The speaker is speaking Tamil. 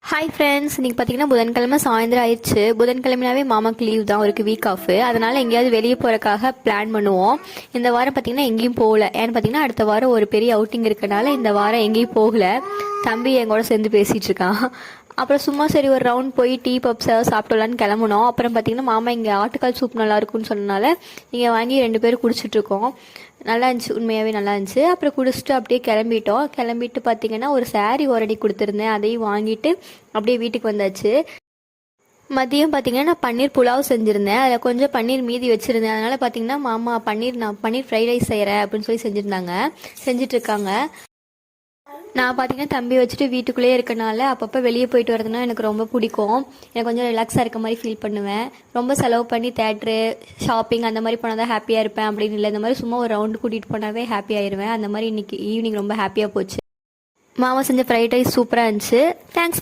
ஹாய் ஃப்ரெண்ட்ஸ், இன்றைக்கி பார்த்தீங்கன்னா புதன்கிழமை சாயந்தரம் ஆயிடுச்சு. புதன்கிழமைனாவே மாமாக்கு லீவ் தான், அவருக்கு வீக் ஆஃப். அதனால் எங்கேயாவது வெளியே போகிறக்காக பிளான் பண்ணுவோம். இந்த வாரம் பார்த்தீங்கன்னா எங்கேயும் போகல. ஏன்னு பார்த்தீங்கன்னா அடுத்த வாரம் ஒரு பெரிய அவுட்டிங் இருக்கனால இந்த வாரம் எங்கேயும் போகல. தம்பி எங்கூட சேர்ந்து பேசிகிட்டு இருக்கான். அப்புறம் சும்மா சரி ஒரு ரவுண்ட் போய் டீ பப்ஸ் ஏதாவது சாப்பிட்டலான்னு கிளம்புனோம். அப்புறம் பார்த்தீங்கன்னா மாமா இங்கே ஆட்டுக்கால் சூப் நல்லா இருக்குன்னு சொன்னனால இங்கே வாங்கி 2 பேரும் குடிச்சிட்ருக்கோம். நல்லா இருந்துச்சு, உண்மையாகவே நல்லா இருந்துச்சு. அப்புறம் குடிச்சிட்டு அப்படியே கிளம்பிட்டு பார்த்தீங்கன்னா ஒரு saree ஓரடி கொடுத்துருந்தேன், அதையும் வாங்கிட்டு அப்படியே வீட்டுக்கு வந்தாச்சு. மதியம் பார்த்தீங்கன்னா நான் பன்னீர் புலாவ் செஞ்சுருந்தேன். அதில் கொஞ்சம் பன்னீர் மீதி வச்சுருந்தேன். அதனால் பார்த்தீங்கன்னா மாமா நான் பன்னீர் ஃப்ரைட் ரைஸ் செய்கிறேன் அப்படின்னு சொல்லி செஞ்சிட்ருக்காங்க. நான் பார்த்தீங்கன்னா தம்பி வச்சுட்டு வீட்டுக்குள்ளேயே இருக்கனால அப்பப்போ வெளியே போயிட்டு வரதுனா எனக்கு ரொம்ப பிடிக்கும். எனக்கு கொஞ்சம் ரிலாக்ஸாக இருக்க மாதிரி ஃபீல் பண்ணுவேன். ரொம்ப செலவு பண்ணி தேட்ரு ஷாப்பிங் அந்த மாதிரி போனால் தான் ஹாப்பியாக இருப்பேன் அப்படின்னு இல்லை. இந்த மாதிரி சும்மா ஒரு ரவுண்டு கூட்டிகிட்டு போனாவே ஹாப்பி ஆயிடுவேன். அந்த மாதிரி இன்னைக்கு ஈவினிங் ரொம்ப ஹாப்பியாக போச்சு. மாமா செஞ்ச ஃப்ரைட் ரைஸ் சூப்பராக இருந்துச்சு. தேங்க்ஸ்.